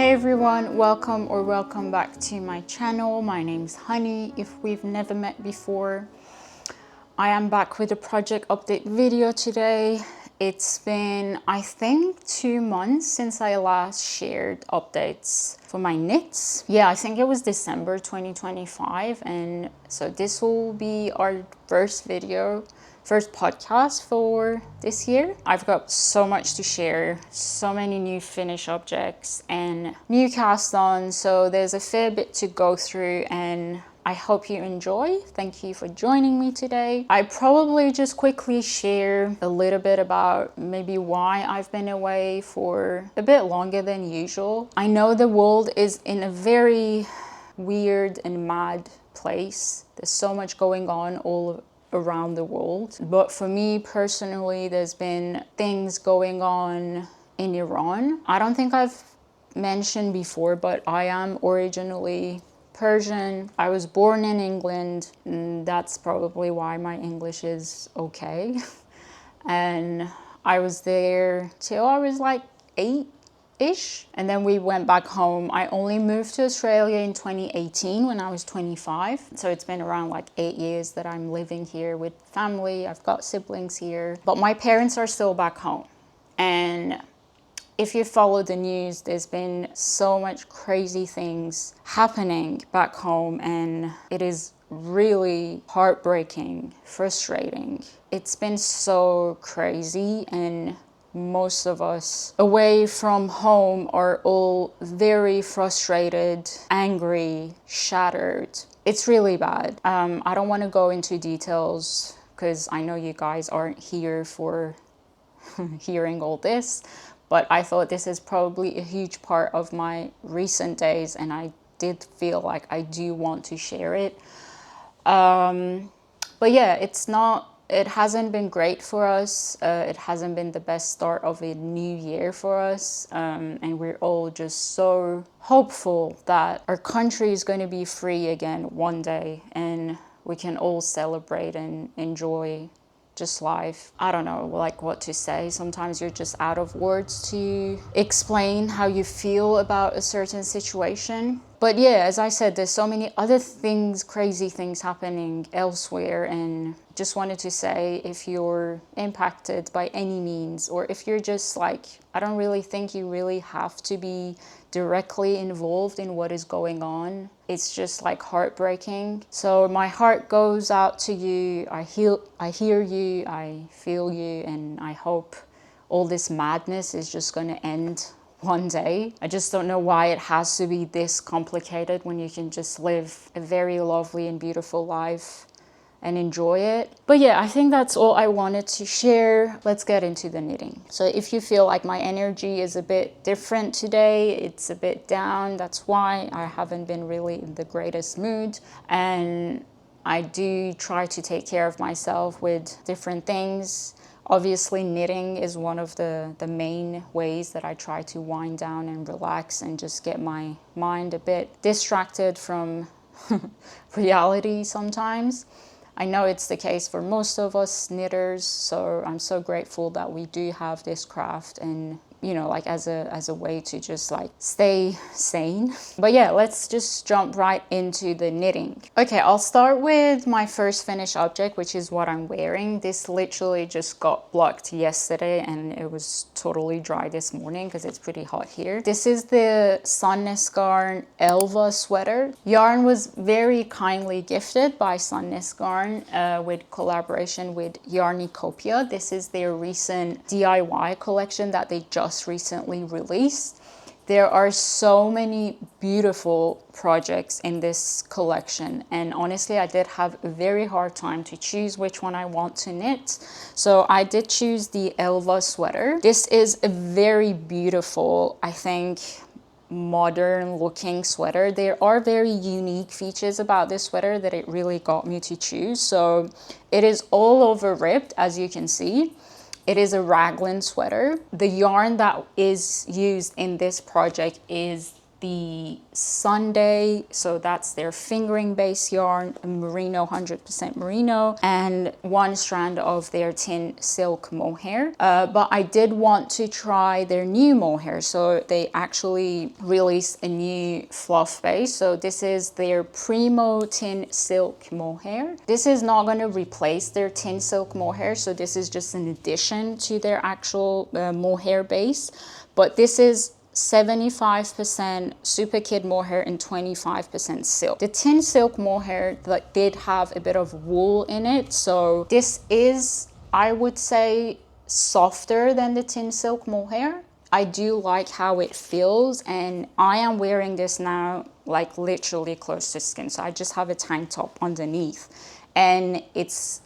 Hey everyone, welcome back to my channel. My name's Honey, if we've never met before. I am back with a project update video today. It's been, I think, 2 months since I last shared updates for my knits. Yeah, I think it was December 2025, and so this will be our first podcast for this year. I've got so much to share, so many new finished objects and new cast-ons, so there's a fair bit to go through, and I hope you enjoy. Thank you for joining me today. I probably just quickly share a little bit about maybe why I've been away for a bit longer than usual. I know the world is in a very weird and mad place. There's so much going on all around the world. But for me personally, there's been things going on in Iran. I don't think I've mentioned before, but I am originally Persian. I was born in England, and that's probably why my English is okay. And I was there till I was like 8-ish, and then we went back home. I only moved to Australia in 2018 when I was 25, so it's been around like 8 years that I'm living here with family. I've got siblings here, but my parents are still back home. And if you follow the news, there's been so much crazy things happening back home, and it is really heartbreaking, frustrating. It's been so crazy, and most of us away from home are all very frustrated, angry, shattered. It's really bad. I don't want to go into details because I know you guys aren't here for hearing all this, but I thought this is probably a huge part of my recent days, and I did feel like I do want to share it. But yeah, it hasn't been great for us. It hasn't been the best start of a new year for us. And we're all just so hopeful that our country is going to be free again one day, and we can all celebrate and enjoy just life. I don't know like what to say. Sometimes you're just out of words to explain how you feel about a certain situation. But yeah, as I said, there's so many other things, crazy things happening elsewhere, and just wanted to say, if you're impacted by any means, or if you're just like, I don't really think you really have to be directly involved in what is going on. It's just like heartbreaking. So my heart goes out to you. I hear you, I feel you, and I hope all this madness is just going to end one day. I just don't know why it has to be this complicated when you can just live a very lovely and beautiful life and enjoy it. But yeah, I think that's all I wanted to share. Let's get into the knitting. So if you feel like my energy is a bit different today, it's a bit down, that's why. I haven't been really in the greatest mood, and I do try to take care of myself with different things. Obviously, knitting is one of the main ways that I try to wind down and relax and just get my mind a bit distracted from reality sometimes. I know it's the case for most of us knitters, so I'm so grateful that we do have this craft, and you know, like as a way to just like stay sane. But yeah, let's just jump right into the knitting. Okay, I'll start with my first finished object, which is what I'm wearing. This literally just got blocked yesterday, and it was totally dry this morning because it's pretty hot here. This is the Sandnes Garn Elva sweater. Yarn was very kindly gifted by Sandnes Garn with collaboration with Yarniecopia. This is their recent DIY collection that they just recently released. There are so many beautiful projects in this collection, and honestly I did have a very hard time to choose which one I want to knit. So I did choose the Elva sweater. This is a very beautiful, I think, modern looking sweater. There are very unique features about this sweater that it really got me to choose. So it is all over ribbed, as you can see. It is a raglan sweater. The yarn that is used in this project is the Sunday, so that's their fingering base yarn, merino, 100% merino, and 1 strand of their Tynn silk mohair. But I did want to try their new mohair, so they actually released a new fluff base. So this is their Primo Tynn silk mohair. This is not going to replace their Tynn silk mohair, so this is just an addition to their actual mohair base. But this is 75% super kid mohair and 25% silk. The Tynn silk mohair did have a bit of wool in it, so this is, I would say, softer than the Tynn silk mohair. I do like how it feels, and I am wearing this now like literally close to skin, so I just have a tank top underneath, and it's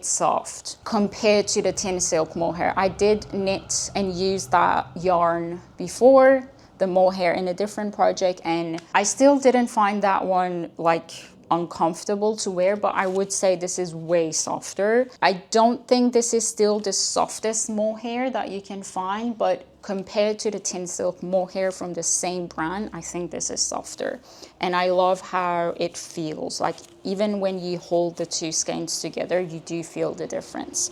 soft compared to the Tynn silk mohair. I did knit and use that yarn before, the mohair, in a different project, and I still didn't find that one like uncomfortable to wear, but I would say this is way softer. I don't think this is still the softest mohair that you can find, but compared to the Tynn silk mohair from the same brand, I think this is softer. And I love how it feels. Like even when you hold the two skeins together, you do feel the difference.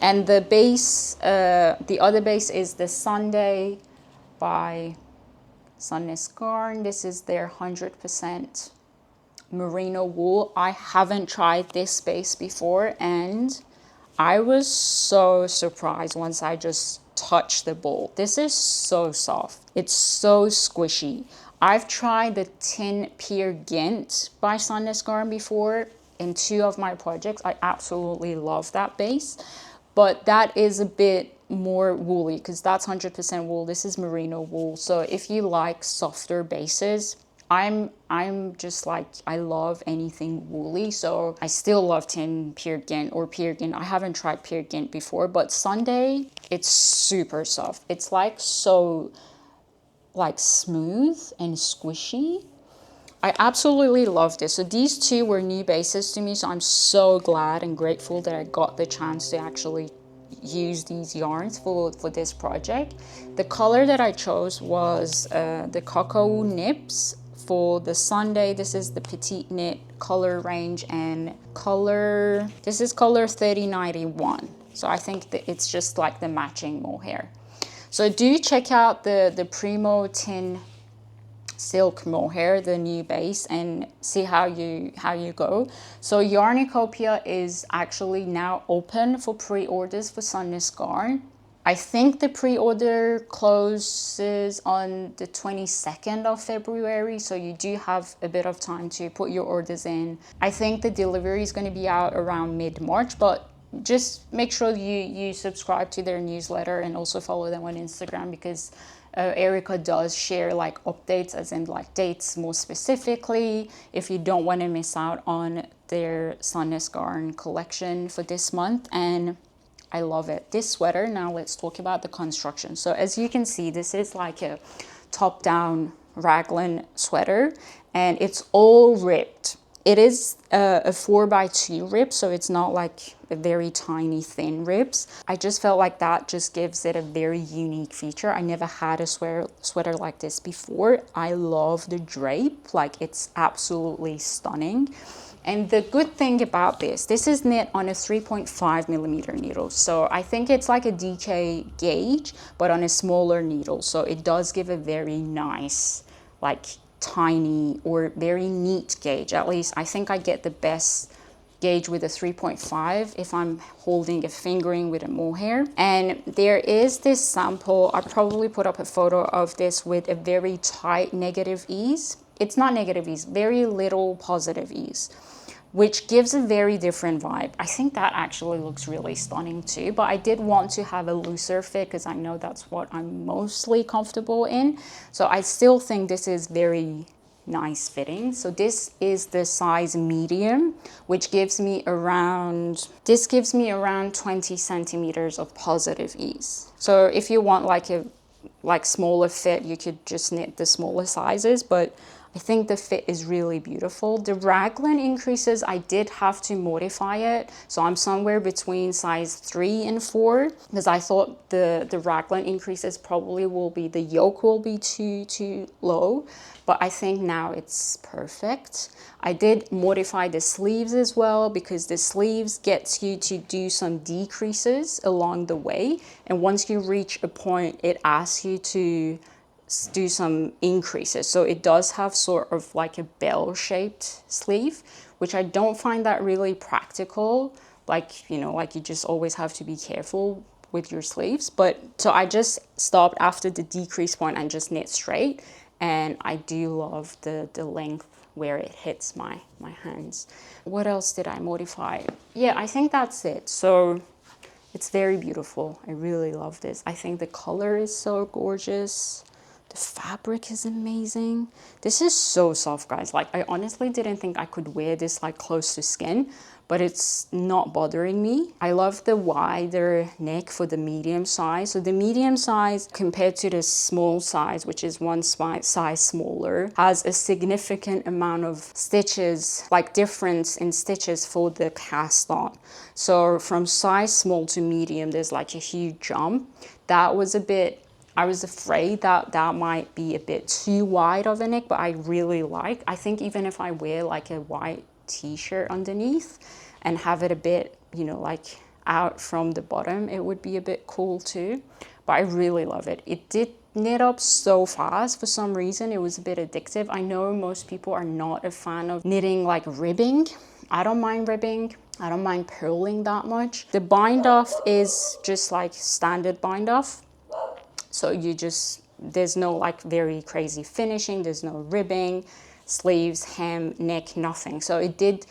And the base, the other base is the Sunday by Sandnes Garn. This is their 100% merino wool. I haven't tried this base before, and I was so surprised once I just touched the ball. This is so soft. It's so squishy. I've tried the Tynn Peer Gynt by Sandnes Garn before in 2 of my projects. I absolutely love that base, but that is a bit more woolly because that's 100% wool. This is merino wool. So if you like softer bases, I'm just like, I love anything woolly, so I still love Tynn Peer Gynt or Peer Gynt. I haven't tried Peer Gynt before, but Sunday, it's super soft. It's like so like smooth and squishy. I absolutely love this. So these 2 were new bases to me, so I'm so glad and grateful that I got the chance to actually use these yarns for this project. The color that I chose was the Cacao Nibs. For the Sunday, this is the Petiteknit color range, and this is color 3091. So I think that it's just like the matching mohair. So do check out the Primo Tynn silk mohair, the new base, and see how you go. So Yarniecopia is actually now open for pre-orders for Sandnes Garn. I think the pre-order closes on the 22nd of February, so you do have a bit of time to put your orders in. I think the delivery is going to be out around mid-March, but just make sure you subscribe to their newsletter and also follow them on Instagram, because Erica does share like updates, as in like dates more specifically, if you don't want to miss out on their Sandnes Garn collection for this month. And I love it. This sweater, now let's talk about the construction. So as you can see, this is like a top-down raglan sweater, and it's all ripped. It is a 4x2 rip, so it's not like a very tiny thin rips. I just felt like that just gives it a very unique feature. I never had a sweater like this before. I love the drape, like it's absolutely stunning. And the good thing about this is knit on a 3.5mm needle. So I think it's like a DK gauge, but on a smaller needle. So it does give a very nice, like tiny or very neat gauge. At least I think I get the best gauge with a 3.5 if I'm holding a fingering with a mohair. And there is this sample, I probably put up a photo of this with a very tight negative ease. It's not negative ease, very little positive ease, which gives a very different vibe. I think that actually looks really stunning too, but I did want to have a looser fit because I know that's what I'm mostly comfortable in. So I still think this is very nice fitting. So this is the size medium, which gives me around 20 centimeters of positive ease. So if you want like a smaller fit, you could just knit the smaller sizes, but I think the fit is really beautiful. The raglan increases, I did have to modify it. So I'm somewhere between size 3 and 4 because I thought the raglan increases probably will be, the yoke will be too low. But I think now it's perfect. I did modify the sleeves as well because the sleeves gets you to do some decreases along the way. And once you reach a point, it asks you to do some increases. So it does have sort of like a bell-shaped sleeve, which I don't find that really practical. Like, you know, like you just always have to be careful with your sleeves. But so I just stopped after the decrease point and just knit straight. And I do love the length where it hits my hands. What else did I modify? Yeah, I think that's it. So it's very beautiful. I really love this. I think the color is so gorgeous. The fabric is amazing. This is so soft, guys. Like, I honestly didn't think I could wear this like close to skin, but it's not bothering me. I love the wider neck for the medium size. So the medium size compared to the small size, which is one size smaller, has a significant amount of stitches, like difference in stitches for the cast on. So from size small to medium, there's like a huge jump. That was a bit, I was afraid that that might be a bit too wide of a neck, but I really like. I think even if I wear like a white t-shirt underneath and have it a bit, you know, like out from the bottom, it would be a bit cool too. But I really love it. It did knit up so fast for some reason. It was a bit addictive. I know most people are not a fan of knitting like ribbing. I don't mind ribbing. I don't mind purling that much. The bind off is just like standard bind off. So you just, there's no like very crazy finishing, there's no ribbing, sleeves, hem, neck, nothing. So it did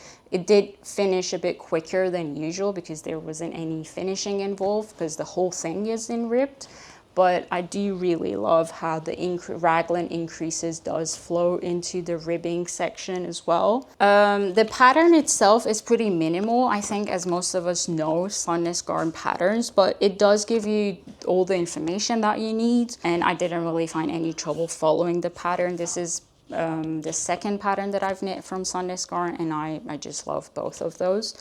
finish a bit quicker than usual because there wasn't any finishing involved because the whole thing isn't ribbed. But I do really love how the raglan increases does flow into the ribbing section as well. The pattern itself is pretty minimal, I think, as most of us know Sandnes Garn patterns, but it does give you all the information that you need, and I didn't really find any trouble following the pattern. This is the second pattern that I've knit from Sandnes Garn, and I just love both of those.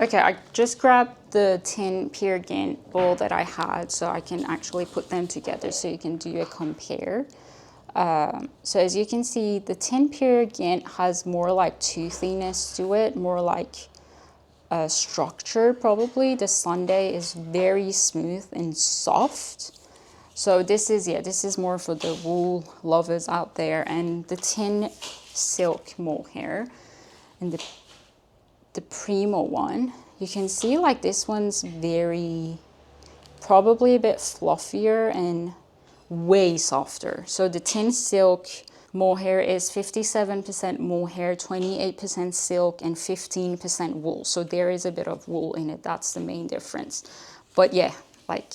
Okay, I just grabbed the Tynn Peer Gynt ball that I had so I can actually put them together so you can do a compare. So as you can see, the Tynn Peer Gynt has more like toothiness to it, more like structure probably. The Sunday is very smooth and soft. So this is, yeah, this is more for the wool lovers out there. And the Tynn Silk Mohair and the Primo one, you can see like this one's very, probably a bit fluffier and way softer. So the Tynn Silk Mohair is 57% mohair, 28% silk, and 15% wool. So there is a bit of wool in it. That's the main difference. But yeah, like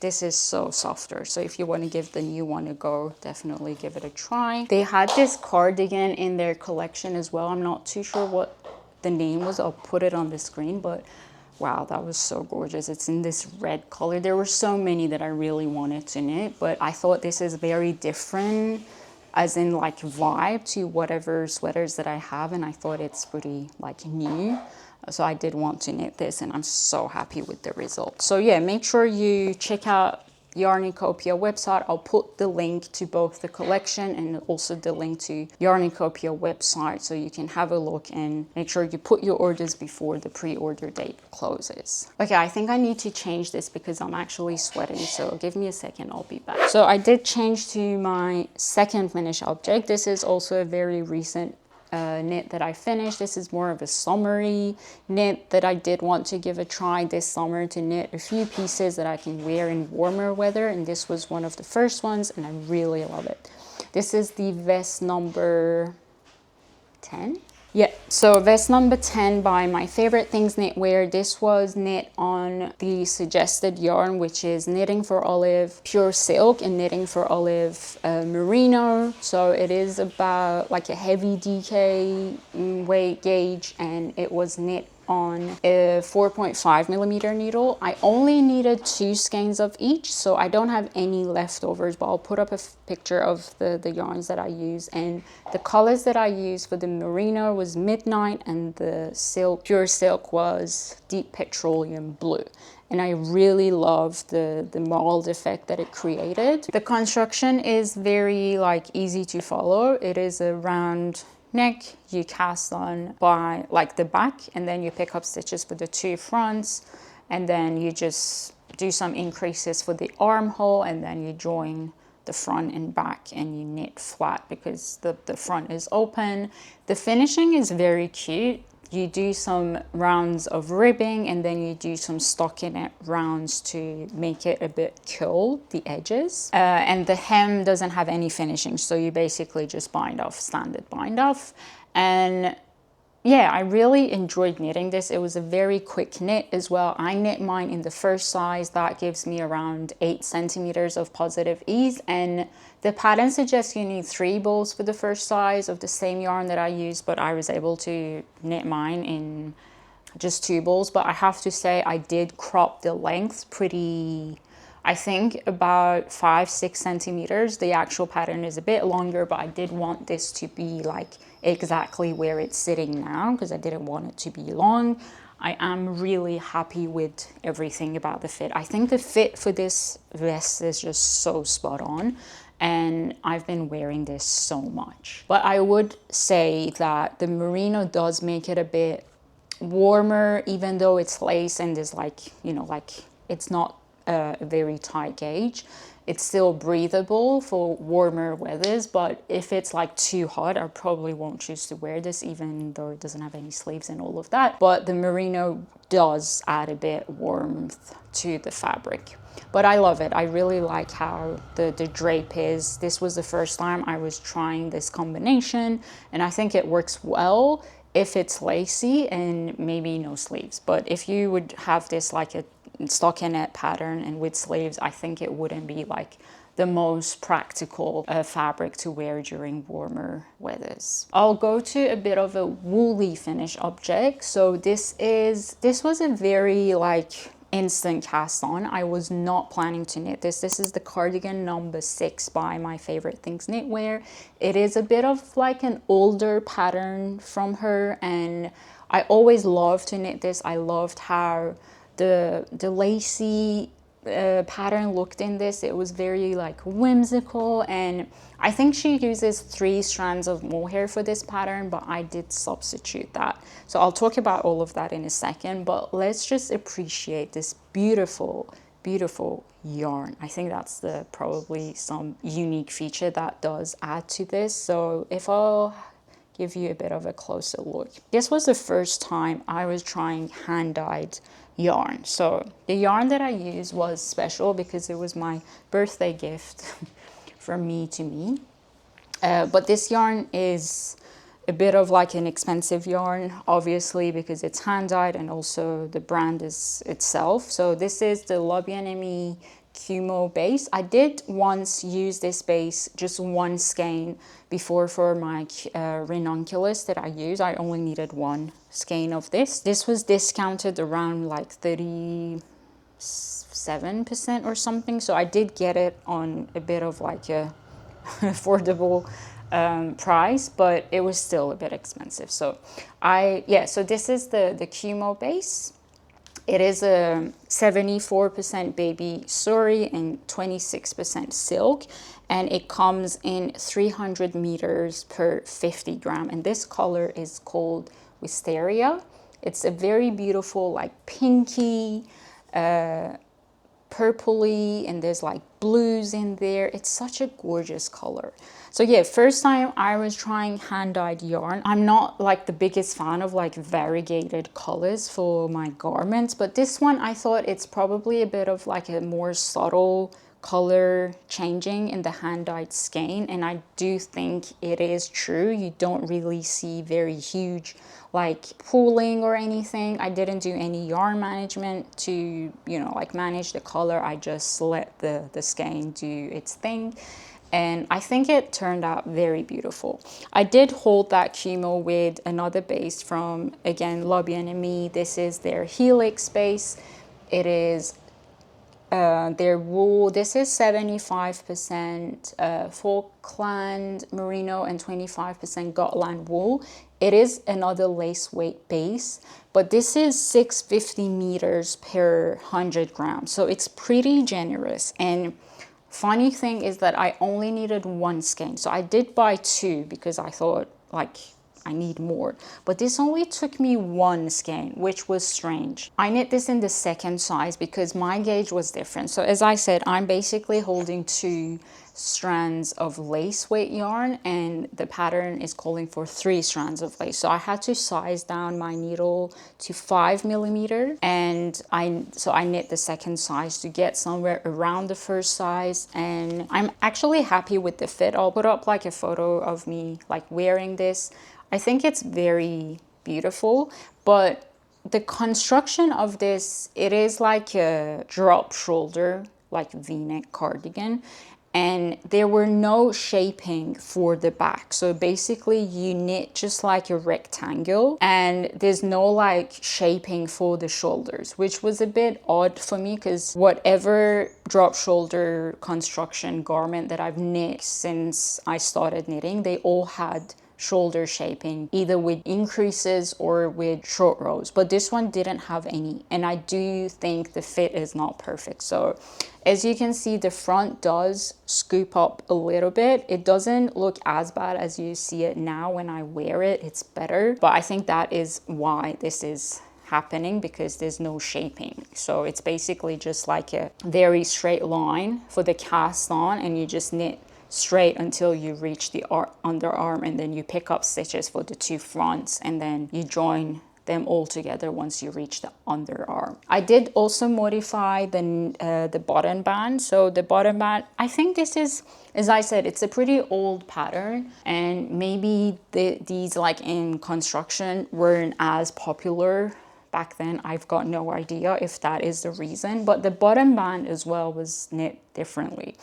this is so softer. So if you want to give the new one a go, definitely give it a try. They had this cardigan in their collection as well. I'm not too sure what the name was. I'll put it on the screen, but wow, that was so gorgeous. It's in this red color. There were so many that I really wanted to knit, but I thought this is very different, as in like vibe to whatever sweaters that I have, and I thought it's pretty like new. So I did want to knit this, and I'm so happy with the result. So yeah, make sure you check out Yarniecopia website. I'll put the link to both the collection and also the link to Yarniecopia website so you can have a look and make sure you put your orders before the pre-order date closes. Okay, I think I need to change this because I'm actually sweating, so give me a second, I'll be back. So I did change to my second finished object. This is also a very recent knit that I finished. This is more of a summery knit that I did want to give a try this summer, to knit a few pieces that I can wear in warmer weather, and this was one of the first ones, and I really love it. This is the vest number 10. Yeah, so vest number 10 by My Favorite Things Knitwear. This was knit on the suggested yarn, which is Knitting for Olive Pure Silk and Knitting for Olive Merino. So it is about like a heavy DK weight gauge, and it was knit on a 4.5 millimeter needle. I only needed 2 skeins of each, so I don't have any leftovers, but I'll put up a picture of the yarns that I use. And the colors that I used for the merino was midnight, and the silk, pure silk, was deep petroleum blue. And I really love the mold effect that it created. The construction is very like easy to follow. It is a round neck, you cast on by like the back, and then you pick up stitches for the 2 fronts, and then you just do some increases for the armhole, and then you join the front and back and you knit flat because the front is open. The finishing is very cute. You do some rounds of ribbing, and then you do some stockinette rounds to make it a bit curl, the edges. And the hem doesn't have any finishing, so you basically just bind off, standard bind off. And yeah, I really enjoyed knitting this. It was a very quick knit as well. I knit mine in the first size. That gives me around 8 centimeters of positive ease. And the pattern suggests you need 3 balls for the first size of the same yarn that I used, but I was able to knit mine in just 2 balls. But I have to say, I did crop the length pretty, I think about 5-6 centimeters. The actual pattern is a bit longer, but I did want this to be like exactly where it's sitting now because I didn't want it to be long. I am really happy with everything about the fit. I think the fit for this vest is just so spot on, and I've been wearing this so much. But I would say that the merino does make it a bit warmer, even though it's lace and is like, you know, like it's not a very tight gauge. It's still breathable for warmer weathers, but if it's like too hot, I probably won't choose to wear this, even though it doesn't have any sleeves and all of that. But the merino does add a bit warmth to the fabric. But I love it. I really like how the drape is. This was the first time I was trying this combination, and I think it works well if it's lacy and maybe no sleeves. But if you would have this like a stockinette pattern and with sleeves, I think it wouldn't be like the most practical fabric to wear during warmer weathers. I'll go to a bit of a woolly finish object. So this was a very like instant cast on. I was not planning to knit this. This is the Cardigan No. 6 by My Favorite Things Knitwear. It is a bit of like an older pattern from her, and I always loved to knit this. I loved how the lacy pattern looked in this. It was very like whimsical, and I think she uses 3 strands of mohair for this pattern, but I did substitute that. So I'll talk about all of that in a second, but let's just appreciate this beautiful, beautiful yarn. I think that's the probably some unique feature that does add to this. So if I'll give you a bit of a closer look. This was the first time I was trying hand-dyed yarn. So the yarn that I used was special because it was my birthday gift from me to me. But this yarn is a bit of like an expensive yarn, obviously, because it's hand-dyed and also the brand is itself. So this is the Aimée Kumo base. I did once use this base, just 1 skein before for my ranunculus that I use. I only needed 1 skein of this. This was discounted around like 37% or something. So I did get it on a bit of like a affordable price, but it was still a bit expensive. So so this is the Kumo base. It is a 74% baby suri and 26% silk, and it comes in 300 meters per 50 gram. And this color is called Wisteria. It's a very beautiful, like pinky, purpley, and there's like blues in there. It's such a gorgeous color. So yeah, first time I was trying hand-dyed yarn. I'm not like the biggest fan of like variegated colors for my garments, but this one I thought it's probably a bit of like a more subtle color changing in the hand-dyed skein, and I do think it is true. You don't really see very huge like pooling or anything. I didn't do any yarn management to, you know, like manage the color. I just let the skein do its thing. and I think it turned out very beautiful. I did hold that Kumo with another base from, again, Lobby and Aimée. This is their Helix base. It is their wool. This is 75% Falkland Merino and 25% Gotland wool. It is another lace weight base, but this is 650 meters per 100 grams. So it's pretty generous. And funny thing is that I only needed one skein. So I did buy two because I thought like I need more, but this only took me one skein, which was strange. I knit this in the second size because my gauge was different. So as I said, I'm basically holding 2 strands of lace weight yarn, and the pattern is calling for 3 strands of lace. So I had to size down my needle to 5 millimeter, and I knit the second size to get somewhere around the first size, and I'm actually happy with the fit. I'll put up like a photo of me like wearing this. I think it's very beautiful, but the construction of this, it is like a drop shoulder, like V-neck cardigan, and there were no shaping for the back. So basically you knit just like a rectangle, and there's no like shaping for the shoulders, which was a bit odd for me because whatever drop shoulder construction garment that I've knit since I started knitting, they all had shoulder shaping, either with increases or with short rows, but this one didn't have any, and I do think the fit is not perfect. So as you can see, the front does scoop up a little bit. It doesn't look as bad as you see it now. When I wear it, it's better, but I think that is why this is happening, because there's no shaping. So it's basically just like a very straight line for the cast on, and you just knit straight until you reach the underarm, and then you pick up stitches for the 2 fronts, and then you join them all together once you reach the underarm. I did also modify the bottom band. So the bottom band, I think this is, as I said, it's a pretty old pattern, and maybe these like in construction weren't as popular back then. I've got no idea if that is the reason, but the bottom band as well was knit differently.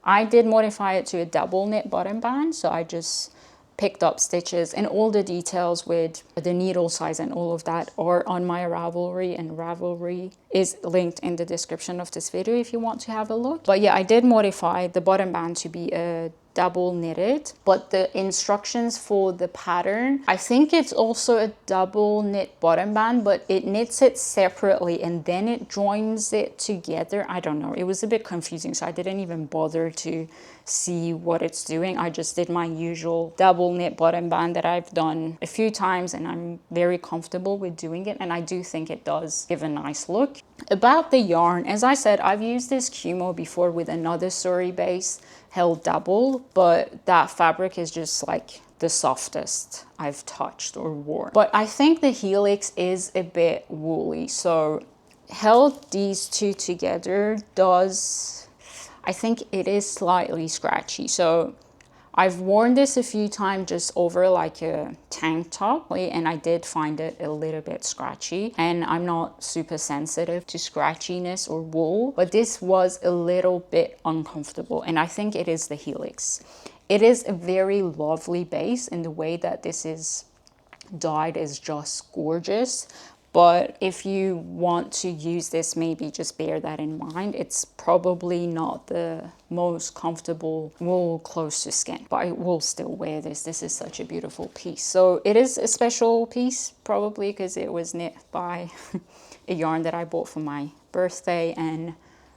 I did modify it to a double knit bottom band, so I just picked up stitches, and all the details with the needle size and all of that are on my Ravelry, and Ravelry is linked in the description of this video if you want to have a look. But yeah, I did modify the bottom band to be a double knitted, but the instructions for the pattern, I think it's also a double knit bottom band, but it knits it separately and then it joins it together. I don't know, it was a bit confusing, so I didn't even bother to see what it's doing. I just did my usual double knit bottom band that I've done a few times, and I'm very comfortable with doing it, and I do think it does give a nice look. About the yarn, as I said, I've used this Kumo before with another Surrey base held double, but that fabric is just like the softest I've touched or worn. But I think the Helix is a bit woolly, so held these two together does, I think it is slightly scratchy. So I've worn this a few times just over like a tank top, and I did find it a little bit scratchy, and I'm not super sensitive to scratchiness or wool, but this was a little bit uncomfortable, and I think it is the Helix. It is a very lovely base, and the way that this is dyed is just gorgeous. But if you want to use this, maybe just bear that in mind. It's probably not the most comfortable wool close to skin, but I will still wear this. This is such a beautiful piece. So it is a special piece, probably because it was knit by a yarn that I bought for my birthday, and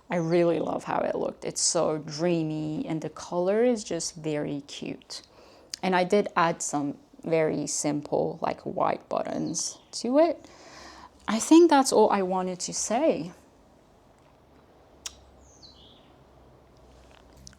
I really love how it looked. It's so dreamy, and the color is just very cute. And I did add some very simple like white buttons to it. I think that's all I wanted to say.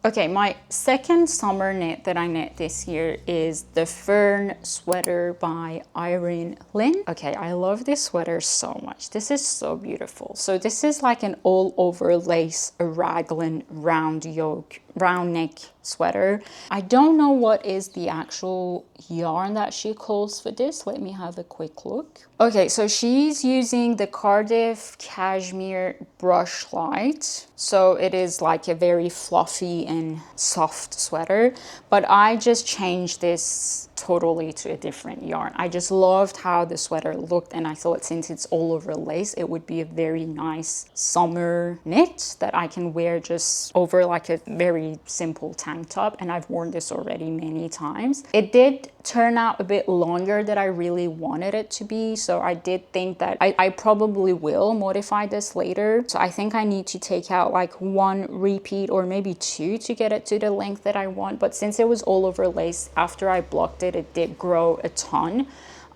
Okay, my second summer knit that I knit this year is the Fern Sweater by Irene. Okay, I love this sweater so much. This is so beautiful. So this is like an all over lace, a raglan round yoke round neck sweater. I don't know what is the actual yarn that she calls for this. Let me have a quick look. Okay, so she's using the Cardiff Cashmere Brush Light. So it is like a very fluffy and soft sweater, but I just changed this totally to a different yarn. I just loved how the sweater looked, and I thought since it's all over lace, it would be a very nice summer knit that I can wear just over like a very simple tank top, and I've worn this already many times. It did turn out a bit longer than I really wanted it to be, so I did think that I probably will modify this later. So I think I need to take out like one repeat or maybe two to get it to the length that I want, but since it was all over lace, after I blocked it, it did grow a ton.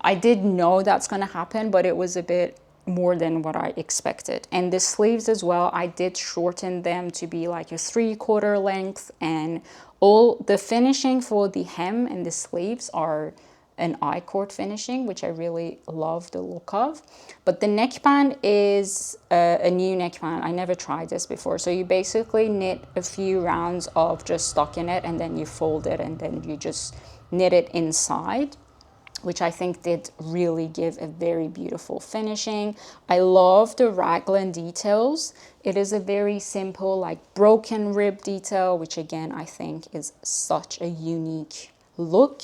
I did know that's going to happen, but it was a bit more than what I expected. And the sleeves as well, I did shorten them to be like a 3/4 length, and all the finishing for the hem and the sleeves are an I-cord finishing, which I really love the look of. But the neckband is a new neckband. I never tried this before. So you basically knit a few rounds of just stockinette, and then you fold it, and then you just knit it inside, which I think did really give a very beautiful finishing. I love the raglan details. It is a very simple like broken rib detail, which again I think is such a unique look.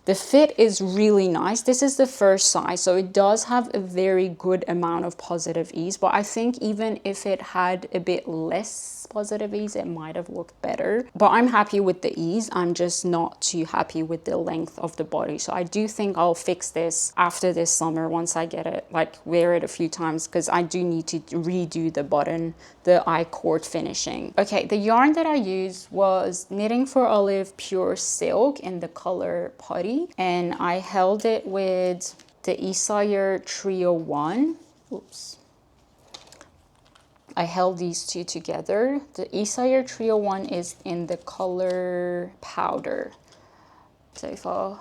The fit is really nice. This is the first size, so it does have a very good amount of positive ease, but I think even if it had a bit less positive ease, it might have looked better. But I'm happy with the ease. I'm just not too happy with the length of the body. So I do think I'll fix this after this summer once I get it, like wear it a few times, because I do need to redo the button, the I-cord finishing. Okay, the yarn that I used was Knitting for Olive Pure Silk in the color Putty, and I held it with the Isager Trio 1. Oops. I held these two together. The Isager Trio 1 is in the color Powder. So if I'll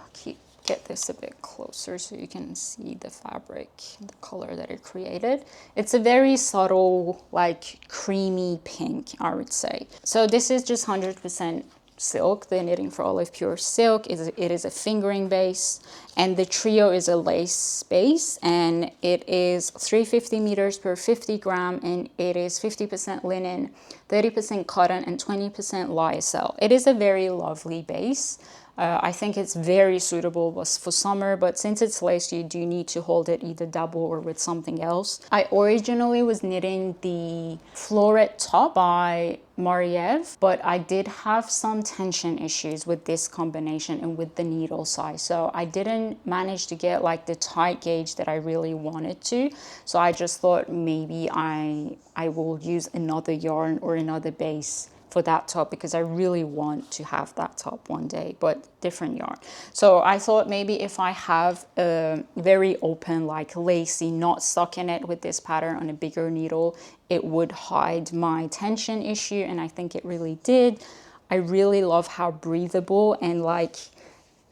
get this a bit closer so you can see the fabric, the color that it created. It's a very subtle, like creamy pink, I would say. So this is just 100% silk. The Knitting for Olive Pure Silk it is a fingering base, and the Trio is a lace base, and it is 350 meters per 50 gram, and it is 50% linen, 30% cotton, and 20% lyocell. It is a very lovely base. I think it's very suitable for summer, but since it's lace, you do need to hold it either double or with something else. I originally was knitting the floret top by Mariev, but I did have some tension issues with this combination and with the needle size, so I didn't manage to get like the tight gauge that I really wanted to. So I just thought maybe I will use another yarn or another base for that top, because I really want to have that top one day, but different yarn. So I thought maybe if I have a very open, like lacy knot stockinette with this pattern on a bigger needle, it would hide my tension issue, and I think it really did. I really love how breathable and like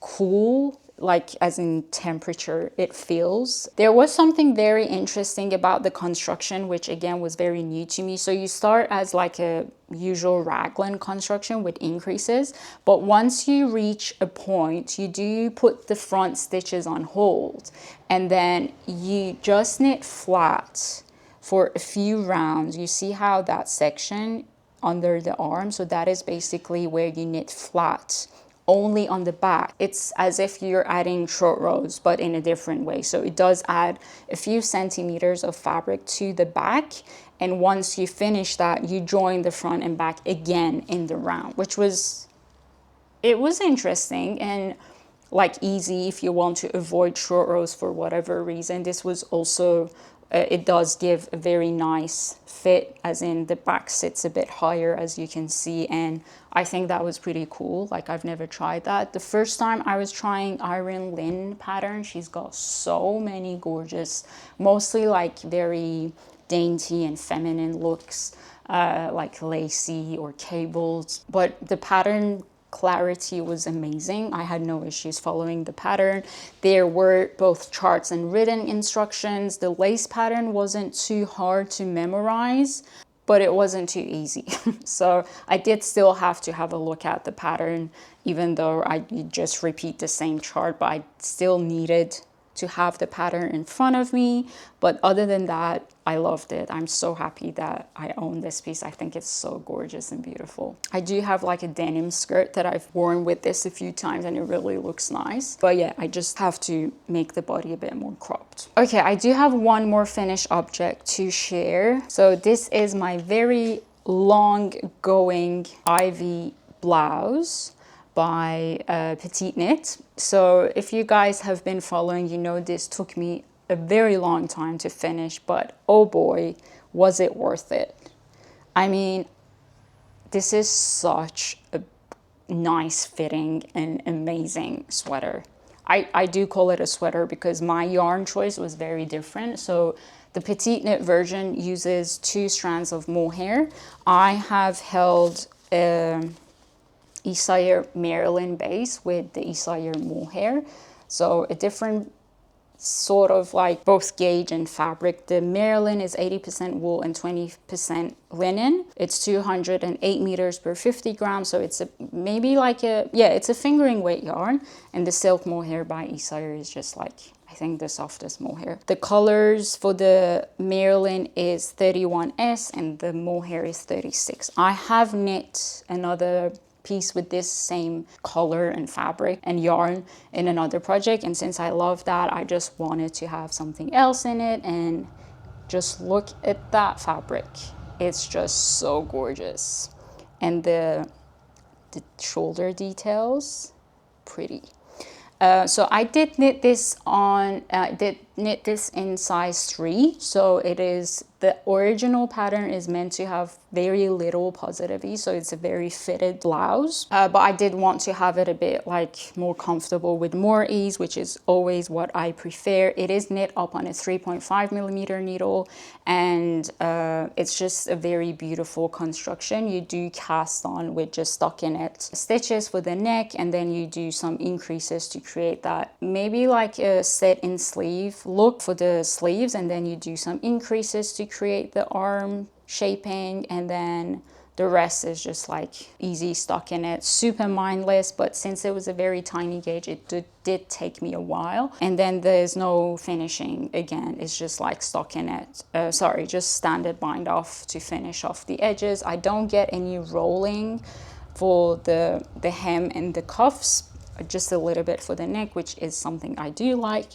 cool, like as in temperature, it feels. There was something very interesting about the construction, which again was very new to me. So you start as like a usual raglan construction with increases, but once you reach a point, you do put the front stitches on hold, and then you just knit flat for a few rounds. You see how that section under the arm, so that is basically where you knit flat only on the back. It's as if you're adding short rows, but in a different way. So it does add a few centimeters of fabric to the back, and once you finish that, you join the front and back again in the round, which was, it was interesting and like easy if you want to avoid short rows for whatever reason. This was also it does give a very nice fit, as in the back sits a bit higher, as you can see, and I think that was pretty cool. Like, I've never tried that. The first time I was trying Irene Lynn pattern, she's got so many gorgeous, mostly like very dainty and feminine looks, like lacy or cables, but the pattern clarity was amazing. I had no issues following the pattern. There were both charts and written instructions. The lace pattern wasn't too hard to memorize. but it wasn't too easy. So I did still have to have a look at the pattern, even though I just repeat the same chart, but I still needed to have the pattern in front of me. But other than that, I loved it. I'm so happy that I own this piece. I think it's so gorgeous and beautiful. I do have like a denim skirt that I've worn with this a few times and it really looks nice. But yeah, I just have to make the body a bit more cropped. Okay, I do have one more finished object to share. So this is my very long going Ivy blouse by Petiteknit. So if you guys have been following, you know this took me a very long time to finish, but oh boy, was it worth it. I mean, this is such a nice fitting and amazing sweater. I do call it a sweater because my yarn choice was very different. So the Petiteknit version uses 2 strands of mohair. I have held Isager Merilin base with the Isager Mohair. So a different sort of like both gauge and fabric. The Merilin is 80% wool and 20% linen. It's 208 meters per 50 grams. So it's maybe like it's a fingering weight yarn. And the silk mohair by Isager is just like, I think, the softest mohair. The colors for the Merilin is 31S and the mohair is 36. I have knit another piece with this same color and fabric and yarn in another project, and since I love that, I just wanted to have something else in it. And just look at that fabric, it's just so gorgeous. And the shoulder details, pretty. So I did knit this in size 3. So it is, the original pattern is meant to have very little positive ease, so it's a very fitted blouse. But I did want to have it a bit like more comfortable with more ease, which is always what I prefer. It is knit up on a 3.5 millimeter needle, and it's just a very beautiful construction. You do cast on with just stockinette stitches for the neck, and then you do some increases to create that maybe like a set in sleeve look for the sleeves, and then you do some increases to create the arm shaping, and then the rest is just like easy stockinette, super mindless. But since it was a very tiny gauge, it did take me a while. And then there's no finishing. Again, it's just like stockinette, just standard bind off to finish off the edges. I don't get any rolling for the hem and the cuffs, just a little bit for the neck, which is something I do like.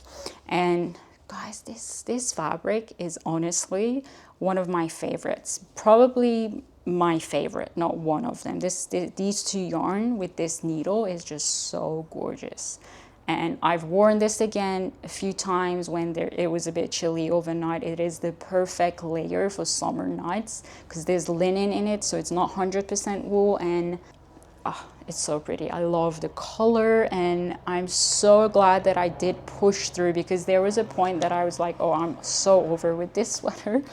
And guys, this fabric is honestly one of my favorites, probably my favorite, not one of them. These 2 yarn with this needle is just so gorgeous. And I've worn this again a few times when it was a bit chilly overnight. It is the perfect layer for summer nights because there's linen in it, so it's not 100% wool, and it's so pretty. I love the color, and I'm so glad that I did push through, because there was a point that I was like, oh, I'm so over with this sweater.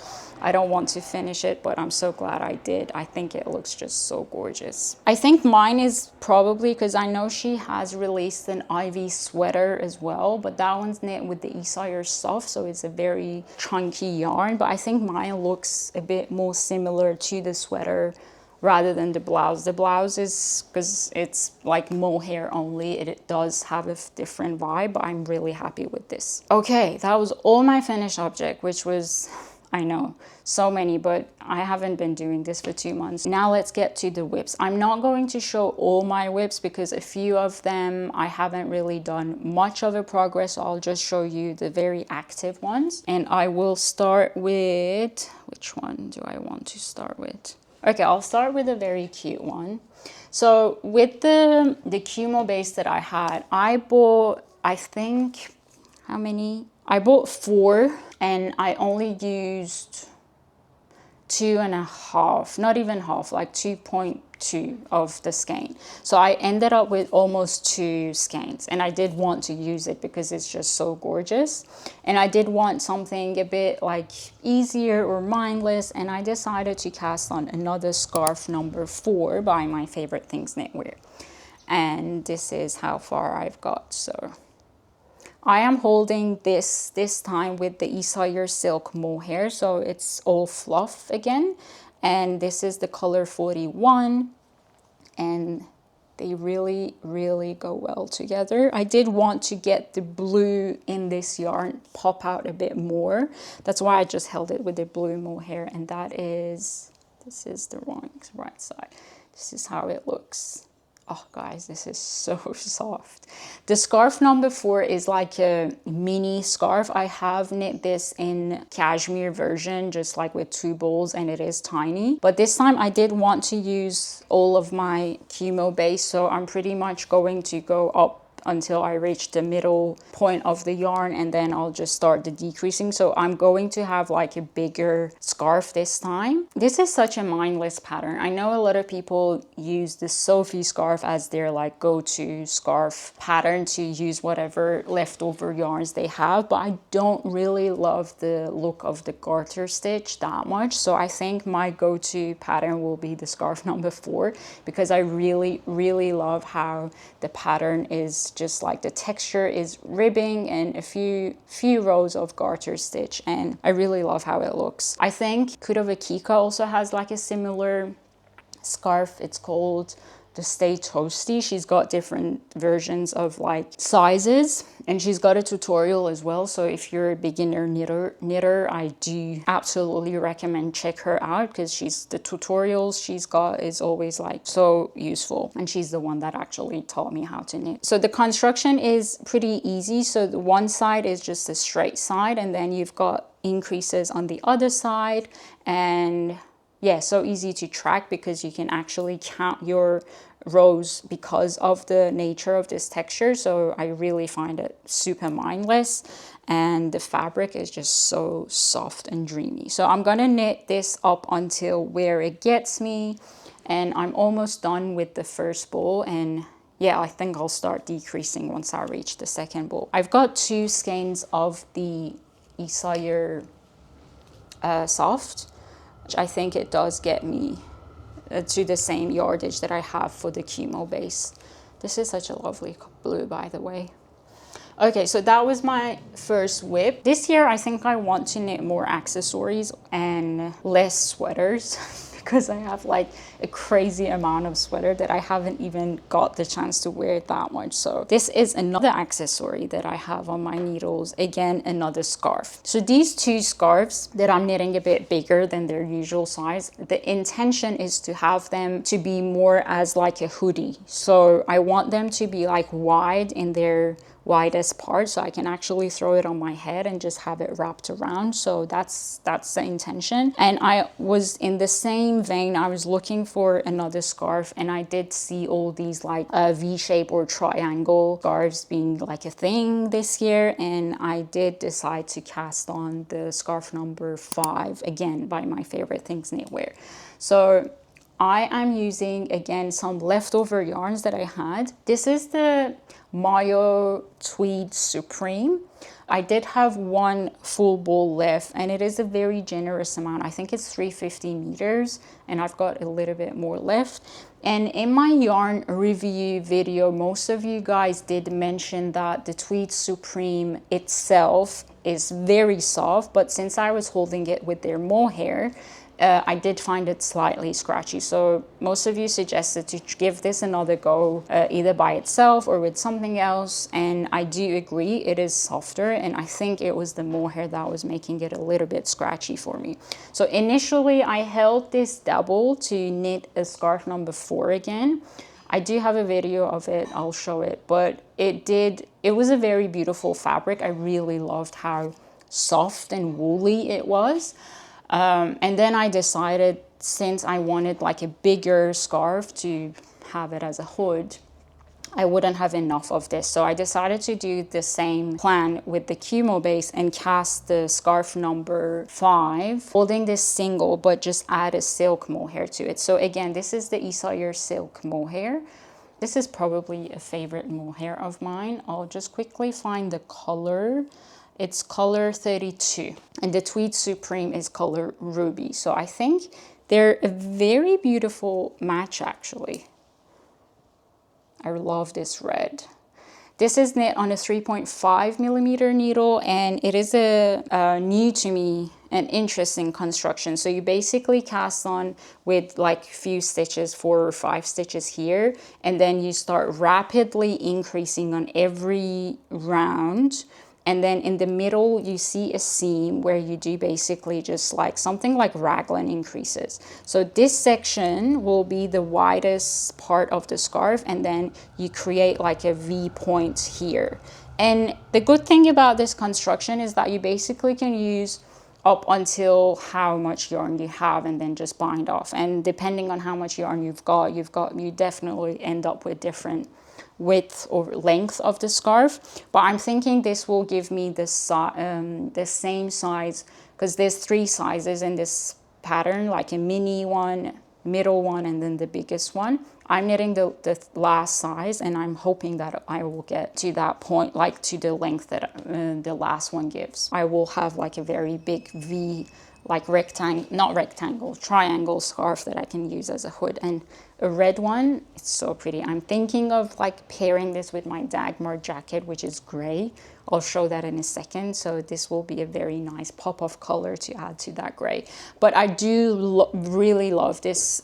I don't want to finish it, but I'm so glad I did. I think it looks just so gorgeous. I think mine is probably, because I know she has released an Ivy sweater as well, but that one's knit with the Isager Soft, so it's a very chunky yarn. But I think mine looks a bit more similar to the sweater rather than the blouse. The blouse is, because it's like mohair only, it does have a different vibe, but I'm really happy with this. Okay, that was all my finished object, which was, I know, so many, but I haven't been doing this for 2 months. Now let's get to the whips. I'm not going to show all my whips because a few of them I haven't really done much of a progress, so I'll just show you the very active ones. And I will start with, which one do I want to start with? Okay, I'll start with a very cute one. So with the Kumo base that I had, I bought, I think, how many? I bought 4, and I only used 2.5, not even half, like 2.2 of the skein. So I ended up with almost 2 skeins, and I did want to use it because it's just so gorgeous. And I did want something a bit like easier or mindless, and I decided to cast on another scarf number 4 by My Favorite Things Knitwear. And this is how far I've got. So I am holding this time with the Isager Silk Mohair, so it's all fluff again. And this is the color 41. And they really, really go well together. I did want to get the blue in this yarn pop out a bit more. That's why I just held it with the blue mohair. And this is the right side. This is how it looks. Oh guys, this is so soft. The scarf number 4 is like a mini scarf. I have knit this in cashmere version, just like with 2 balls, and it is tiny. But this time I did want to use all of my Kumo base, so I'm pretty much going to go up until I reach the middle point of the yarn, and then I'll just start the decreasing. So I'm going to have like a bigger scarf this time. This is such a mindless pattern. I know a lot of people use the Sophie scarf as their like go-to scarf pattern to use whatever leftover yarns they have, but I don't really love the look of the garter stitch that much. So I think my go-to pattern will be the scarf number 4, because I really, really love how the pattern is just like the texture is ribbing and a few rows of garter stitch, and I really love how it looks. I think Kika also has like a similar scarf. It's called the Stay Toasty. She's got different versions of like sizes, and she's got a tutorial as well. So if you're a beginner knitter, I do absolutely recommend check her out, because the tutorials she's got is always like so useful, and she's the one that actually taught me how to knit. So the construction is pretty easy. So the one side is just a straight side, and then you've got increases on the other side, and yeah, so easy to track because you can actually count your rows because of the nature of this texture. So I really find it super mindless, and the fabric is just so soft and dreamy. So I'm gonna knit this up until where it gets me, and I'm almost done with the first ball, and yeah, I think I'll start decreasing once I reach the second ball. I've got 2 skeins of the Isager Soft, which I think it does get me to the same yardage that I have for the Kumo base. This is such a lovely blue, by the way. Okay, so that was my first whip. This year, I think I want to knit more accessories and less sweaters because I have like a crazy amount of sweater that I haven't even got the chance to wear that much. So this is another accessory that I have on my needles. Again, another scarf. So these 2 scarves that I'm knitting a bit bigger than their usual size, the intention is to have them to be more as like a hoodie. So I want them to be like wide in their widest part, so I can actually throw it on my head and just have it wrapped around. So that's the intention. And I was in the same vein, I was looking for another scarf, and I did see all these like V-shape or triangle scarves being like a thing this year, and I did decide to cast on the scarf number 5, again by my favorite things knitwear. So I am using again some leftover yarns that I had. This is the Mayo Tweed Supreme. I did have 1 full ball left, and it is a very generous amount. I think it's 350 meters, and I've got a little bit more left. And in my yarn review video, most of you guys did mention that the Tweed Supreme itself is very soft, but since I was holding it with their mohair, I did find it slightly scratchy. So most of you suggested to give this another go, either by itself or with something else. And I do agree, it is softer. And I think it was the mohair that was making it a little bit scratchy for me. So initially I held this double to knit a scarf number 4 again. I do have a video of it, I'll show it, but it was a very beautiful fabric. I really loved how soft and woolly it was. And then I decided, since I wanted like a bigger scarf to have it as a hood, I wouldn't have enough of this. So I decided to do the same plan with the Kumo base and cast the scarf number 5, holding this single, but just add a silk mohair to it. So again, this is the Isager silk mohair. This is probably a favorite mohair of mine. I'll just quickly find the color. It's color 32, and the Tweed Supreme is color ruby. So I think they're a very beautiful match, actually. I love this red. This is knit on a 3.5 millimeter needle, and it is a new to me an interesting construction. So you basically cast on with like few stitches, 4 or 5 stitches here, and then you start rapidly increasing on every round. And then in the middle, you see a seam where you do basically just like something like raglan increases. So this section will be the widest part of the scarf, and then you create like a V point here. And the good thing about this construction is that you basically can use up until how much yarn you have and then just bind off. And depending on how much yarn you definitely end up with different width or length of the scarf. But I'm thinking this will give me the same size, because there's 3 sizes in this pattern, like a mini one, middle one, and then the biggest one. I'm knitting the last size, and I'm hoping that I will get to that point, like to the length that the last one gives. I will have like a very big V, like triangle scarf that I can use as a hood. And a red one, it's so pretty. I'm thinking of like pairing this with my Dagmar jacket, which is gray. I'll show that in a second. So this will be a very nice pop of color to add to that gray. But I do really love this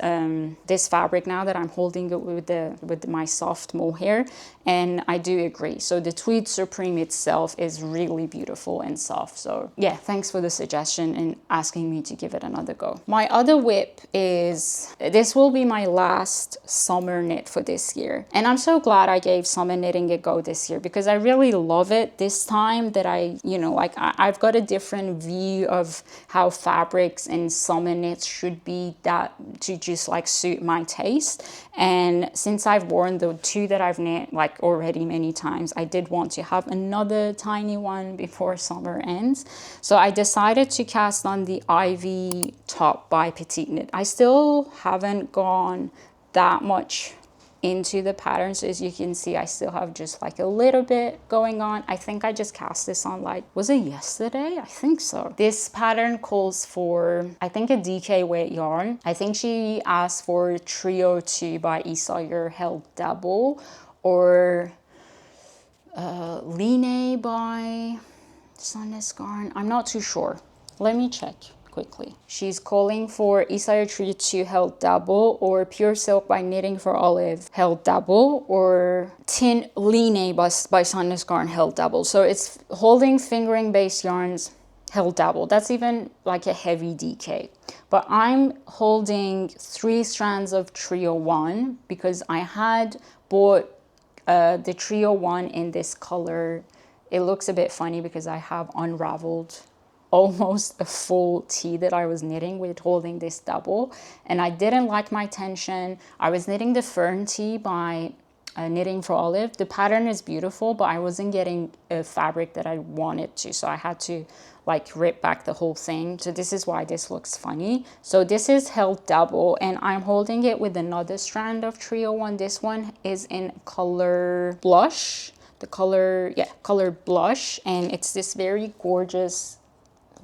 this fabric now that I'm holding it with my soft mohair, and I do agree. So the tweed supreme itself is really beautiful and soft. So yeah, thanks for the suggestion and asking me to give it another go. My other whip is, this will be my last summer knit for this year, and I'm so glad I gave summer knitting a go this year, because I really love it this time that I've got a different view of how fabrics and summer knits should be, that to just like suit my taste. And since I've worn the 2 that I've knit like already many times, I did want to have another tiny one before summer ends. So I decided to cast on the Ivy top by Petiteknit. I still haven't gone that much into the pattern, so as you can see, I still have just like a little bit going on. I think I just cast this on, like, was it yesterday? I think so. This pattern calls for, I think, a DK weight yarn. I think she asked for Trio 2 by Isager Held Double, or Line by Sandnes Garn. I'm not too sure. Let me check quickly. She's calling for Isager Trio 2 Held Double, or Pure Silk by Knitting for Olive Held Double, or Tynn Line by Sandnes Garn Held Double. So it's holding fingering based yarns held double. That's even like a heavy DK. But I'm holding 3 strands of Trio 1 because I had bought the Trio 1 in this color. It looks a bit funny because I have unraveled almost a full tee that I was knitting with holding this double, and I didn't like my tension. I was knitting the Fern tee by Knitting for Olive. The pattern is beautiful, but I wasn't getting a fabric that I wanted to, so I had to like rip back the whole thing. So this is why this looks funny. So this is held double, and I'm holding it with another strand of Trio 1. This one is in color blush, the color blush, and it's this very gorgeous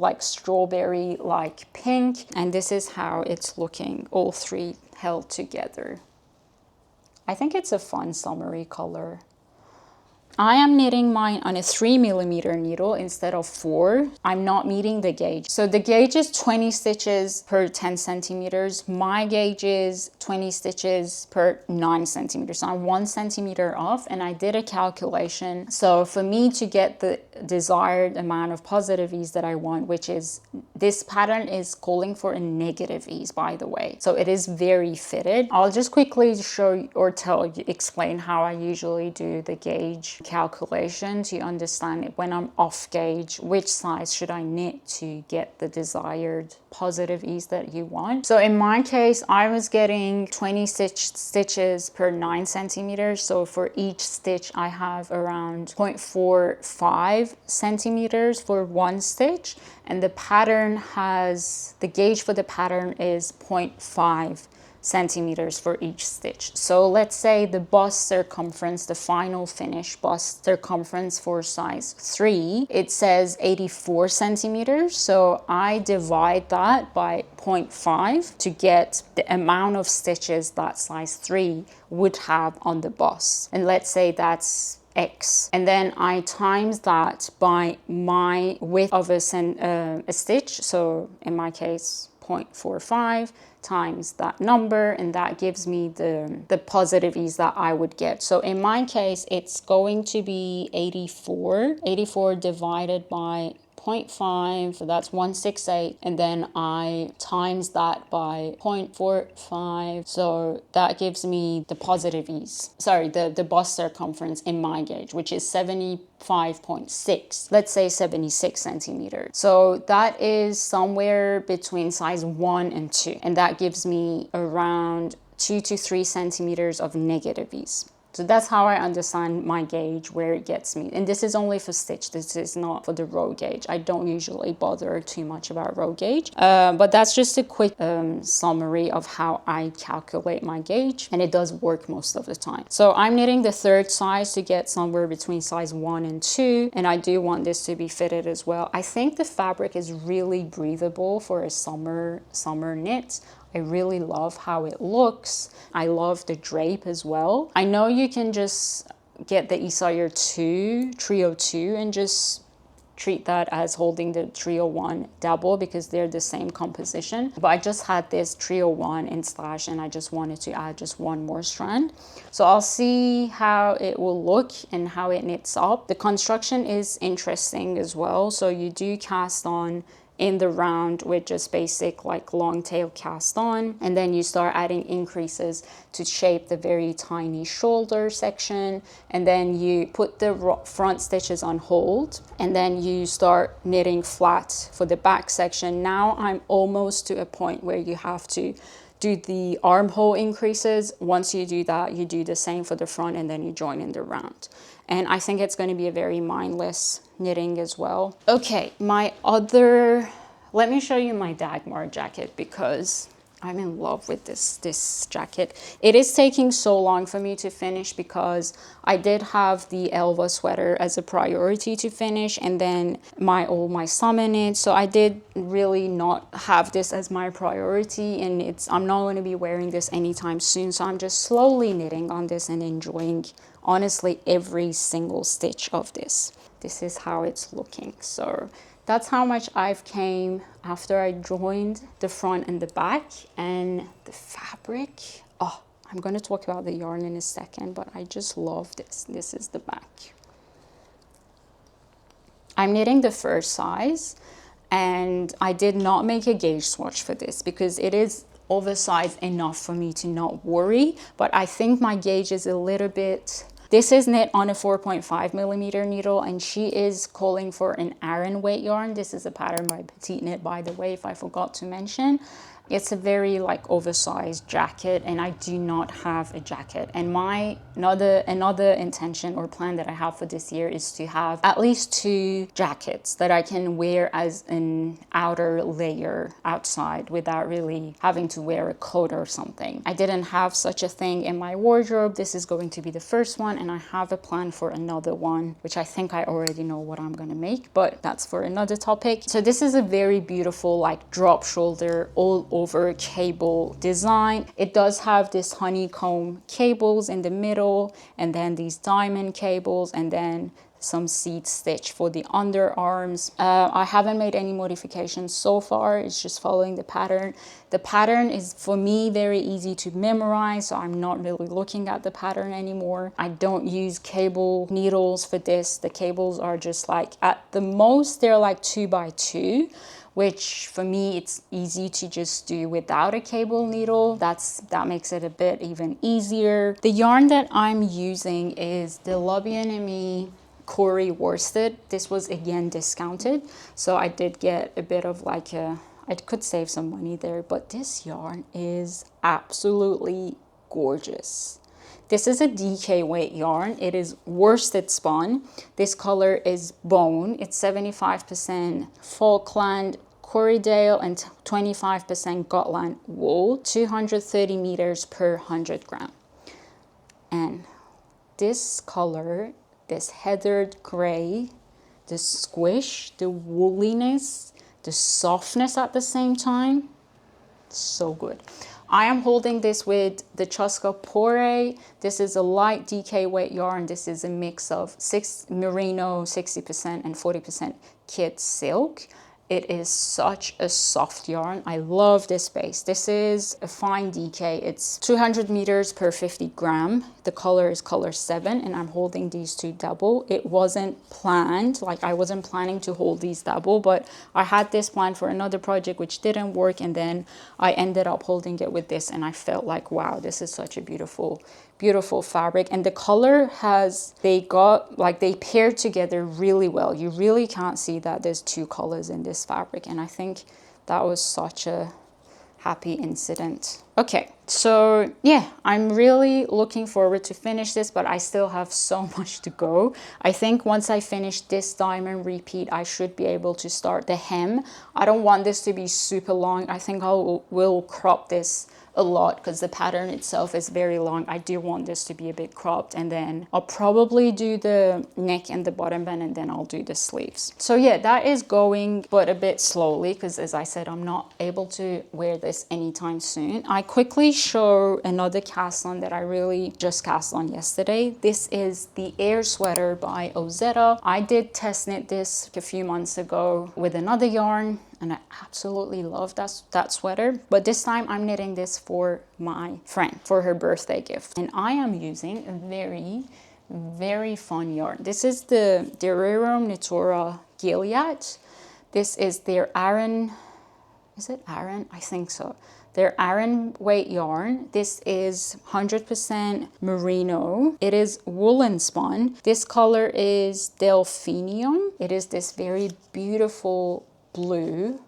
like strawberry like pink, and this is how it's looking, all 3 held together. I think it's a fun summery color. I am knitting mine on a 3mm needle instead of 4. I'm not meeting the gauge. So the gauge is 20 stitches per 10 centimeters. My gauge is 20 stitches per 9 centimeters. So I'm 1 centimeter off, and I did a calculation. So for me to get the desired amount of positive ease that I want, which is, this pattern is calling for a negative ease, by the way. So it is very fitted. I'll just quickly show or explain how I usually do the gauge calculation to understand when I'm off gauge, which size should I knit to get the desired positive ease that you want. So in my case, I was getting 20 stitches per 9 centimeters. So for each stitch, I have around 0.45 centimeters for 1 stitch. And the pattern has, the gauge for the pattern is 0.5 centimeters for each stitch. So let's say the bust circumference, the final finish bust circumference for size 3, it says 84 centimeters. So I divide that by 0.5 to get the amount of stitches that size 3 would have on the bust. And let's say that's X. And then I times that by my width of a stitch. So in my case, 0.45 times that number, and that gives me the positive ease that I would get. So in my case, it's going to be 84 divided by 0.5, so that's 168, and then I times that by 0.45, so that gives me the positive ease, sorry, the bust circumference in my gauge, which is 75.6, let's say 76 centimeters. So that is somewhere between size 1 and 2, and that gives me around 2 to 3 centimeters of negative ease. So that's how I understand my gauge, where it gets me. And this is only for stitch. This is not for the row gauge. I don't usually bother too much about row gauge. But that's just a quick summary of how I calculate my gauge. And it does work most of the time. So I'm knitting the third size to get somewhere between size 1 and 2. And I do want this to be fitted as well. I think the fabric is really breathable for a summer knit. I really love how it looks. I love the drape as well. I know you can just get the Isager Trio 2 and just treat that as holding the Trio 1 double because they're the same composition. But I just had this Trio 1 in stash and I just wanted to add just one more strand. So I'll see how it will look and how it knits up. The construction is interesting as well. So you do cast on in the round with just basic like long tail cast on, and then you start adding increases to shape the very tiny shoulder section, and then you put the front stitches on hold, and then you start knitting flat for the back section. Now I'm almost to a point where you have to do the armhole increases. Once you do that, you do the same for the front, and then you join in the round. And I think it's going to be a very mindless knitting as well. Okay, let me show you my Dagmar jacket because I'm in love with this jacket. It is taking so long for me to finish because I did have the Elva sweater as a priority to finish, and then all my summer knits. So I did really not have this as my priority, and I'm not going to be wearing this anytime soon. So I'm just slowly knitting on this and enjoying honestly every single stitch of this. This is how it's looking. So that's how much I've came after I joined the front and the back. And the fabric, oh, I'm going to talk about the yarn in a second, but I just love this. This is the back. I'm knitting the first size, and I did not make a gauge swatch for this because it is oversized enough for me to not worry, but I think my gauge is a little bit. This is knit on a 4.5 millimeter needle, and she is calling for an Irene weight yarn. This is a pattern by Petiteknit, by the way, if I forgot to mention. It's a very like oversized jacket, and I do not have a jacket. And my another intention or plan that I have for this year is to have at least 2 jackets that I can wear as an outer layer outside without really having to wear a coat or something. I didn't have such a thing in my wardrobe. This is going to be the first one, and I have a plan for another one, which I think I already know what I'm gonna make, but that's for another topic. So this is a very beautiful like drop shoulder all over cable design. It does have this honeycomb cables in the middle, and then these diamond cables, and then some seed stitch for the underarms. I haven't made any modifications so far. It's just following the pattern. The pattern is for me very easy to memorize, so I'm not really looking at the pattern anymore. I don't use cable needles for this. The cables are just like, at the most they're like 2x2, which for me it's easy to just do without a cable needle. That makes it a bit even easier. The yarn that I'm using is the Aimée Corrie worsted. This was again discounted, so I did get a bit of like I could save some money there, but this yarn is absolutely gorgeous. This is a DK weight yarn. It is worsted spun. This color is bone. It's 75% Falkland Corriedale and 25% Gotland wool, 230 meters per 100 gram. And this color, this heathered gray, the squish, the wooliness, the softness at the same time, so good. I am holding this with the Chaska Puray. This is a light DK weight yarn. This is a mix of Merino 60% and 40% kid silk. It is such a soft yarn. I love this base. This is a fine DK. It's 200 meters per 50 gram. The color is color 7, and I'm holding these two double. It wasn't planned, like I wasn't planning to hold these double, but I had this planned for another project which didn't work, and then I ended up holding it with this, and I felt like, wow, this is such a beautiful fabric. And the color has, they paired together really well. You really can't see that there's two colors in this fabric, and I think that was such a happy incident. Okay, so yeah, I'm really looking forward to finish this, but I still have so much to go. I think once I finish this diamond repeat, I should be able to start the hem. I don't want this to be super long. I think I will crop this a lot because the pattern itself is very long. I do want this to be a bit cropped, and then I'll probably do the neck and the bottom band, and then I'll do the sleeves. So yeah, that is going, but a bit slowly, because as I said, I'm not able to wear this anytime soon. I quickly show another cast on that I really just cast on yesterday. This is the Air Sweater by Ozetta. I did test knit this a few months ago with another yarn, and I absolutely love that sweater. But this time I'm knitting this for my friend for her birthday gift, and I am using a very fun yarn. This is the Dererum Natura Gilead. This is their Irene, is it Irene? I think so. Their Irene weight yarn. This is 100% merino. It is woolen spun. This color is Delphinium. It is this very beautiful blue.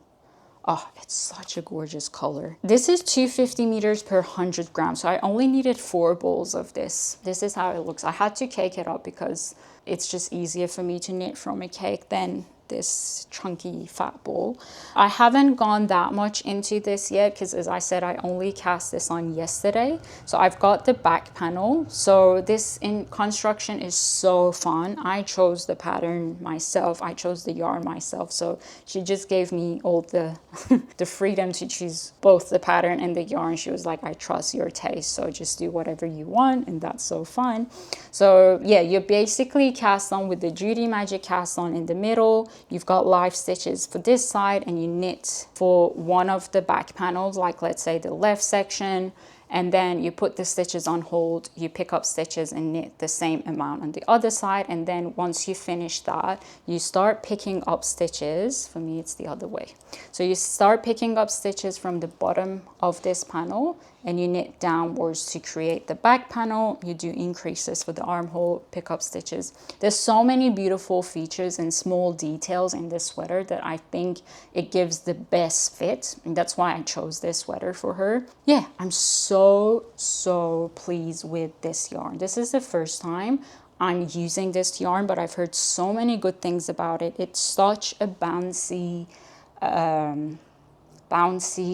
Oh, it's such a gorgeous color. This is 250 meters per 100 grams. So I only needed 4 balls of this. This is how it looks. I had to cake it up because it's just easier for me to knit from a cake than this chunky fat ball. I haven't gone that much into this yet because, as I said, I only cast this on yesterday. So I've got the back panel. So this in construction is so fun. I chose the pattern myself. I chose the yarn myself. So she just gave me all the the freedom to choose both the pattern and the yarn. She was like, I trust your taste, so just do whatever you want, and that's so fun. So yeah, you basically cast on with the Judy Magic cast on in the middle. You've got live stitches for this side, and you knit for one of the back panels, like let's say the left section, and then you put the stitches on hold, you pick up stitches and knit the same amount on the other side. And then once you finish that, you start picking up stitches. For me, it's the other way. So you start picking up stitches from the bottom of this panel, and you knit downwards to create the back panel. You do increases for the armhole, pick up stitches. There's so many beautiful features and small details in this sweater that I think it gives the best fit, and that's why I chose this sweater for her. Yeah, I'm so pleased with this yarn. This is the first time I'm using this yarn, but I've heard so many good things about it. It's such a bouncy,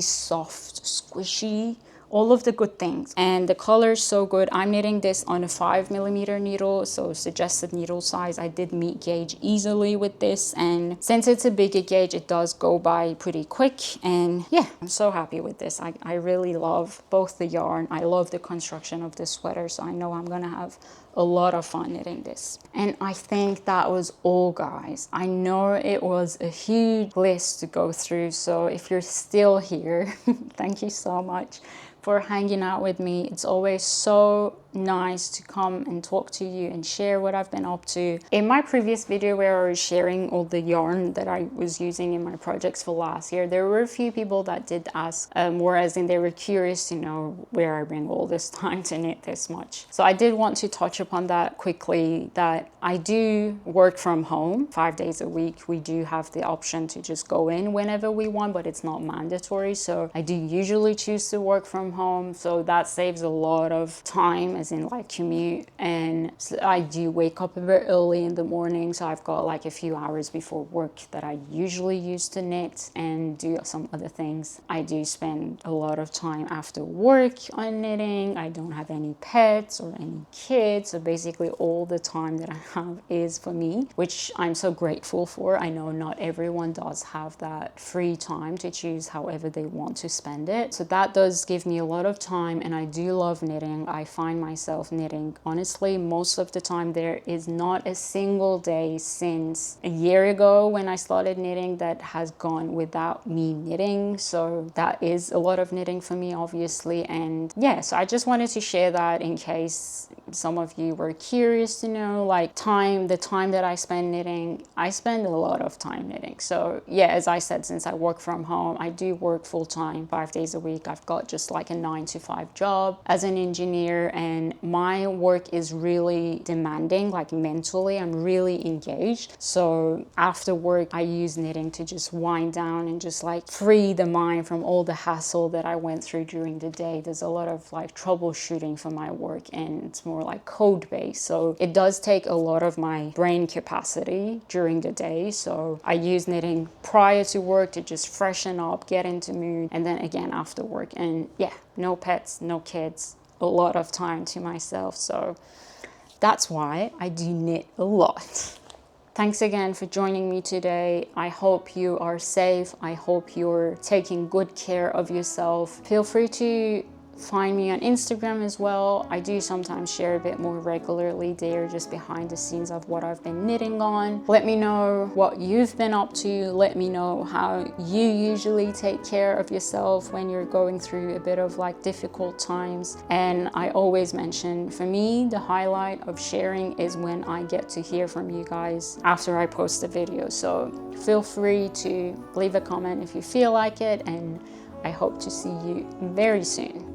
soft, squishy, all of the good things, and the color is so good. I'm knitting this on a 5mm needle, so suggested needle size. I did meet gauge easily with this, and since it's a bigger gauge, it does go by pretty quick. And yeah, I'm so happy with this. I really love both the yarn. I love the construction of this sweater, so I know I'm gonna have a lot of fun knitting this. And I think that was all, guys. I know it was a huge list to go through, so if you're still here, thank you so much for hanging out with me. It's always so nice to come and talk to you and share what I've been up to. In my previous video where I was sharing all the yarn that I was using in my projects for last year, there were a few people that did ask, whereas they were curious to know where I bring all this time to knit this much. So I did want to touch upon that quickly, that I do work from home 5 days a week. We do have the option to just go in whenever we want, but it's not mandatory. So I do usually choose to work from home, so that saves a lot of time. as in like commute, and so I do wake up a bit early in the morning, so I've got like a few hours before work that I usually use to knit and do some other things. I do spend a lot of time after work on knitting. I don't have any pets or any kids, so basically all the time that I have is for me, which I'm so grateful for. I know not everyone does have that free time to choose however they want to spend it, so that does give me a lot of time, and I do love knitting. I find myself knitting honestly most of the time. There is not a single day since a year ago when I started knitting that has gone without me knitting, so that is a lot of knitting for me, obviously. And yeah, so I just wanted to share that in case some of you were curious to know, like the time that I spend knitting. I spend a lot of time knitting. So yeah, as I said, since I work from home, I do work full-time 5 days a week. I've got just like a 9-to-5 job as an engineer, and my work is really demanding, like mentally I'm really engaged. So after work I use knitting to just wind down and just like free the mind from all the hassle that I went through during the day. There's a lot of like troubleshooting for my work, and it's more like code based, so it does take a lot of my brain capacity during the day. So I use knitting prior to work to just freshen up, get into mood, and then again after work. And yeah, no pets, no kids, a lot of time to myself, so that's why I do knit a lot. Thanks again for joining me today. I hope you are safe. I hope you're taking good care of yourself. Feel free to find me on Instagram as well. I do sometimes share a bit more regularly there, just behind the scenes of what I've been knitting on. Let me know what you've been up to. Let me know how you usually take care of yourself when you're going through a bit of like difficult times. And I always mention, for me, the highlight of sharing is when I get to hear from you guys after I post the video. So feel free to leave a comment if you feel like it, and I hope to see you very soon.